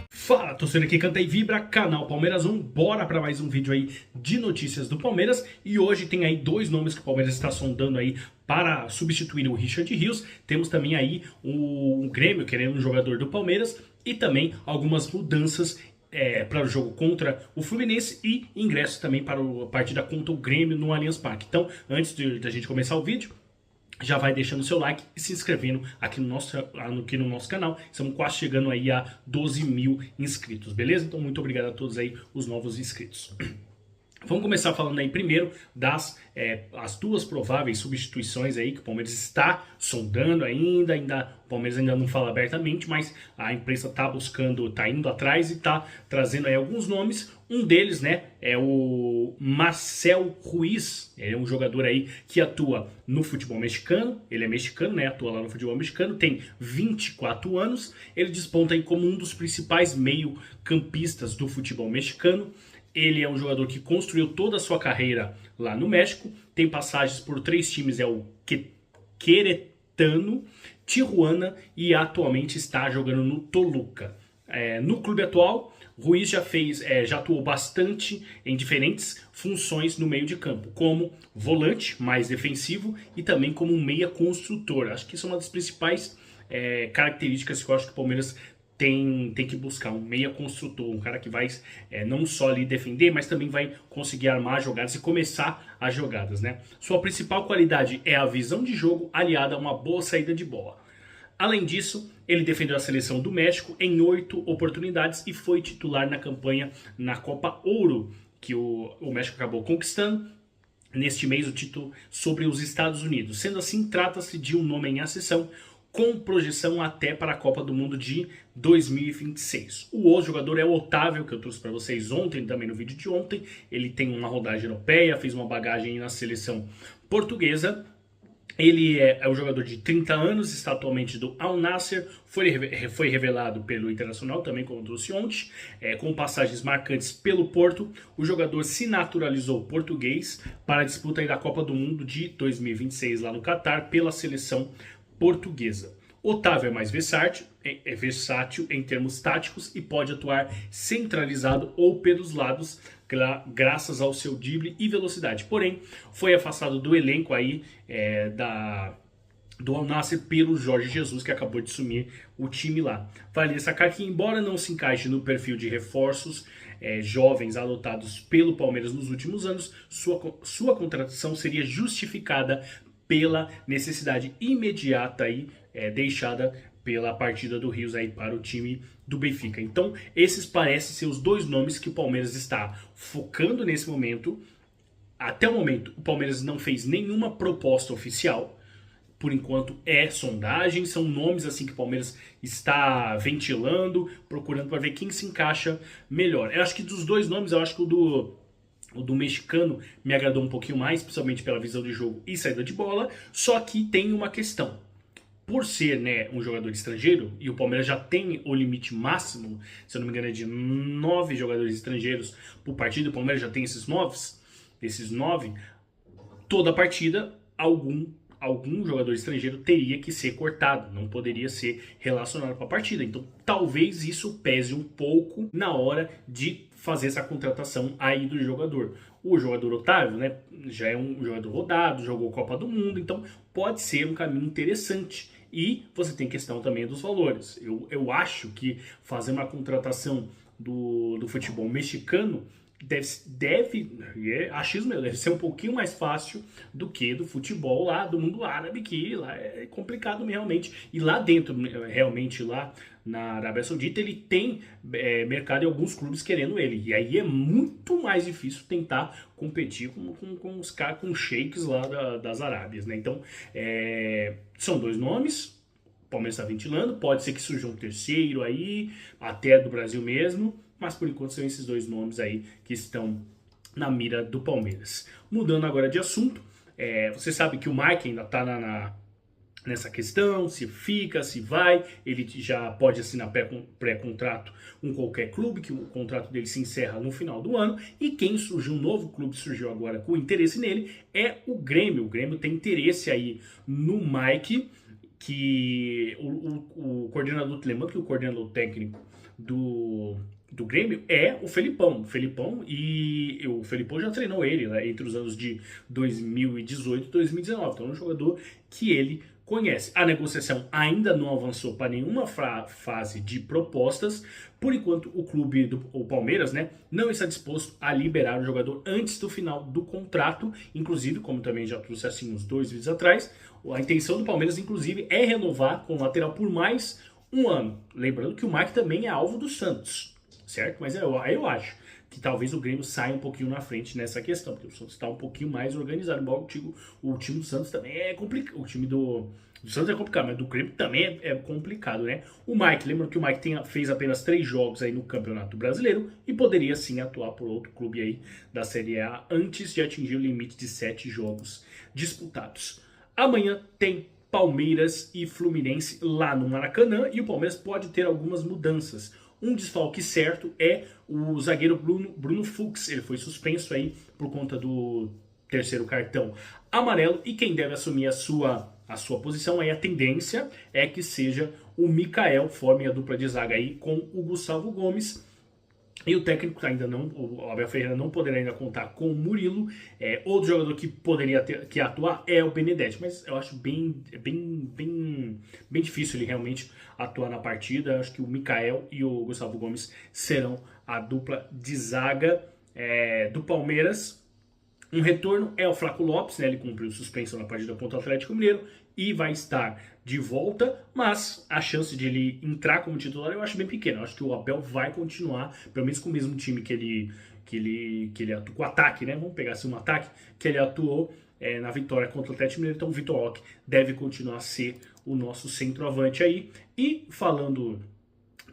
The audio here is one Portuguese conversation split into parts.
Fala, torcedor, aqui canta e vibra, canal Palmeiras 1, bora para mais um vídeo aí de notícias do Palmeiras. E hoje tem aí dois nomes que o Palmeiras está sondando aí para substituir o Richard Rios. Temos também aí o Grêmio querendo um jogador do Palmeiras e também algumas mudanças para o jogo contra o Fluminense e ingresso também para a partida contra o Grêmio no Allianz Parque. Então, antes da gente começar o vídeo, já vai deixando o seu like e se inscrevendo aqui no nosso canal. Estamos quase chegando aí a 12 mil inscritos, beleza? Então muito obrigado a todos aí os novos inscritos. Vamos começar falando aí primeiro das as duas prováveis substituições aí que o Palmeiras está sondando ainda. O Palmeiras ainda não fala abertamente, mas a imprensa está buscando, está indo atrás e está trazendo aí alguns nomes. Um deles, né, é o Marcel Ruiz. Ele é um jogador aí que atua no futebol mexicano. Ele é mexicano, né, atua lá no futebol mexicano, tem 24 anos. Ele desponta aí como um dos principais meio-campistas do futebol mexicano. Ele é um jogador que construiu toda a sua carreira lá no México. Tem passagens por 3 times, é o Querétaro, Tijuana e atualmente está jogando no Toluca. No clube atual, Ruiz já atuou bastante em diferentes funções no meio de campo, como volante mais defensivo e também como um meia construtor. Acho que isso é uma das principais características que eu acho que o Palmeiras tem que buscar, um meia construtor, um cara que vai não só ali defender, mas também vai conseguir armar jogadas e começar as jogadas, né? Sua principal qualidade é a visão de jogo aliada a uma boa saída de bola. Além disso, ele defendeu a seleção do México em 8 oportunidades e foi titular na campanha na Copa Ouro, que o México acabou conquistando neste mês o título sobre os Estados Unidos. Sendo assim, trata-se de um nome em ascensão, com projeção até para a Copa do Mundo de 2026. O outro jogador é o Otávio, que eu trouxe para vocês ontem, também no vídeo de ontem. Ele tem uma rodagem europeia, fez uma bagagem na seleção portuguesa. Ele é um jogador de 30 anos, está atualmente do Al Nassr, foi revelado pelo Internacional, também como eu trouxe ontem, com passagens marcantes pelo Porto. O jogador se naturalizou português para a disputa aí da Copa do Mundo de 2026 lá no Catar pela seleção portuguesa. Otávio é mais versátil em termos táticos e pode atuar centralizado ou pelos lados graças ao seu drible e velocidade. Porém, foi afastado do elenco aí do Al Nassr pelo Jorge Jesus, que acabou de assumir o time lá. Vale destacar que, embora não se encaixe no perfil de reforços jovens adotados pelo Palmeiras nos últimos anos, sua contratação seria justificada pela necessidade imediata aí, deixada pela partida do Rios aí para o time do Benfica. Então, esses parecem ser os dois nomes que o Palmeiras está focando nesse momento. Até o momento, o Palmeiras não fez nenhuma proposta oficial. Por enquanto, sondagem, são nomes assim que o Palmeiras está ventilando, procurando para ver quem se encaixa melhor. Eu acho que dos dois nomes, eu acho que o do mexicano me agradou um pouquinho mais, principalmente pela visão de jogo e saída de bola. Só que tem uma questão. Por ser, né, um jogador estrangeiro, e o Palmeiras já tem o limite máximo, se eu não me engano é de 9 jogadores estrangeiros por partida, o Palmeiras já tem esses 9, toda partida algum jogador estrangeiro teria que ser cortado, não poderia ser relacionado para a partida. Então talvez isso pese um pouco na hora de fazer essa contratação aí do jogador. O jogador Otávio, né, já é um jogador rodado, jogou Copa do Mundo, então pode ser um caminho interessante. E você tem questão também dos valores. Eu acho que fazer uma contratação do futebol mexicano achismo meu, deve ser um pouquinho mais fácil do que do futebol lá do mundo árabe, que lá é complicado realmente. E lá dentro, realmente lá na Arábia Saudita, ele tem mercado e alguns clubes querendo ele. E aí é muito mais difícil tentar competir com os caras, com os sheiks lá das Arábias, né? Então, são dois nomes. O Palmeiras está ventilando, pode ser que surja um terceiro aí, até do Brasil mesmo, mas por enquanto são esses dois nomes aí que estão na mira do Palmeiras. Mudando agora de assunto, você sabe que o Mike ainda está nessa questão, se fica, se vai, ele já pode assinar pré-contrato com qualquer clube, que o contrato dele se encerra no final do ano, e quem surgiu, um novo clube surgiu agora com interesse nele, é o Grêmio. O Grêmio tem interesse aí no Mike, que o coordenador, lembrando que o coordenador técnico do Grêmio é o Felipão. O Felipão já treinou ele, né, entre os anos de 2018 e 2019. Então é um jogador que ele conhece. A negociação ainda não avançou para nenhuma fase de propostas. Por enquanto, o Palmeiras, né, não está disposto a liberar o jogador antes do final do contrato. Inclusive, como também já trouxe assim uns 2 vídeos atrás, a intenção do Palmeiras, inclusive, é renovar com o lateral por mais um ano. Lembrando que o Mike também é alvo do Santos, certo? Mas eu acho que talvez o Grêmio saia um pouquinho na frente nessa questão, porque o Santos está um pouquinho mais organizado. Embora o time do Santos também é complicado. O time do Santos é complicado, mas do Grêmio também é complicado, né? O Mike, lembra que o Mike fez apenas 3 jogos aí no Campeonato Brasileiro e poderia sim atuar por outro clube aí da Série A antes de atingir o limite de 7 jogos disputados. Amanhã tem Palmeiras e Fluminense lá no Maracanã e o Palmeiras pode ter algumas mudanças. Um desfalque certo é o zagueiro Bruno Fux. Ele foi suspenso aí por conta do 3º cartão amarelo. E quem deve assumir a sua posição aí, a tendência é que seja o Mikael, forme a dupla de zaga aí com o Gustavo Gomes. E o técnico ainda não, o Abel Ferreira não poderá ainda contar com o Murilo. Outro jogador que poderia que atuar é o Benedetti, mas eu acho bem difícil ele realmente atuar na partida. Eu acho que o Mikael e o Gustavo Gomes serão a dupla de zaga do Palmeiras. Um retorno é o Flaco Lopes, né? Ele cumpriu suspensão na partida contra o Atlético Mineiro e vai estar de volta, mas a chance de ele entrar como titular eu acho bem pequena. Eu acho que o Abel vai continuar, pelo menos com o mesmo time que ele atuou, com o ataque, né? Vamos pegar assim um ataque que ele atuou na vitória contra o Atlético Mineiro. Então o Vitor Roque deve continuar a ser o nosso centroavante aí. E falando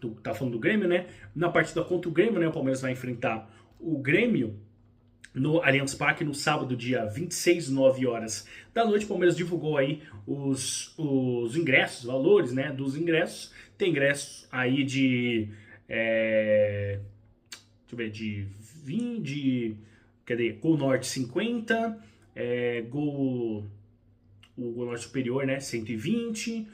do Grêmio, né? Na partida contra o Grêmio, né? O Palmeiras vai enfrentar o Grêmio no Allianz Parque no sábado, dia 26, 9 horas da noite. O Palmeiras divulgou aí os ingressos, os valores, né, dos ingressos. Tem ingressos aí de de 20, Gol Norte 50, o Gol Norte Superior, né, 120,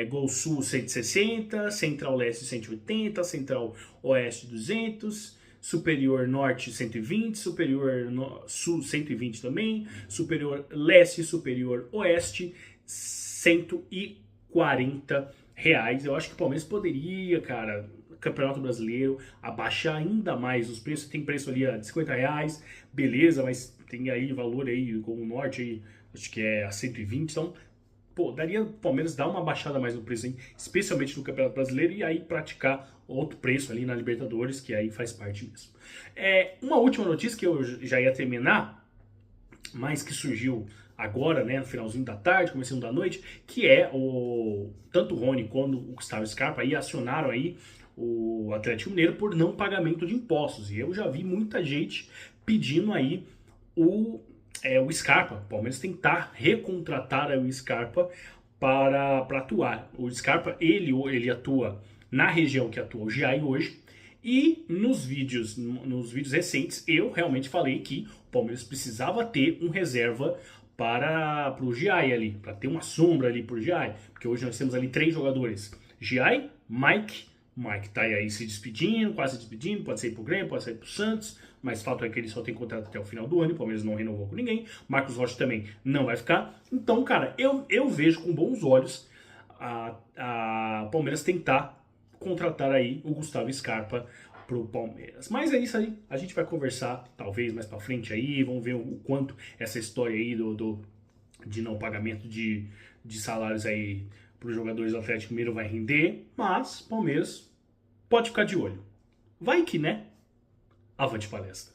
Gol Sul 160, Central Leste 180, Central Oeste 200, Superior Norte 120, Superior Sul 120 também, Superior Leste e Superior Oeste 140 reais. Eu acho que o Palmeiras poderia, cara, Campeonato Brasileiro, abaixar ainda mais os preços. Tem preço ali de 50 reais, beleza, mas tem aí valor aí com o Norte aí, acho que é a 120, então pô, daria o Palmeiras dar uma baixada mais no preço, hein? Especialmente no Campeonato Brasileiro, e aí praticar outro preço ali na Libertadores, que aí faz parte mesmo. Uma última notícia que eu já ia terminar, mas que surgiu agora, né, no finalzinho da tarde, comecinho da noite, que é tanto o Rony quanto o Gustavo Scarpa aí acionaram aí o Atlético Mineiro por não pagamento de impostos. E eu já vi muita gente pedindo aí o Scarpa. O Palmeiras tentar recontratar o Scarpa para atuar. O Scarpa, ele atua na região que atua o GI hoje. E nos vídeos recentes, eu realmente falei que o Palmeiras precisava ter um reserva para o GI ali, para ter uma sombra ali para o GI. Porque hoje nós temos ali 3 jogadores. GI, Mike tá aí se despedindo, quase se despedindo, pode sair pro Grêmio, pode sair pro Santos, mas fato é que ele só tem contrato até o final do ano, o Palmeiras não renovou com ninguém, Marcos Rocha também não vai ficar. Então, cara, eu vejo com bons olhos a Palmeiras tentar contratar aí o Gustavo Scarpa pro Palmeiras. Mas é isso aí, a gente vai conversar talvez mais pra frente aí, vamos ver o quanto essa história aí de não pagamento de salários aí para os jogadores do Atlético Mineiro vai render, mas Palmeiras pode ficar de olho. Vai que, né? Avante palestra.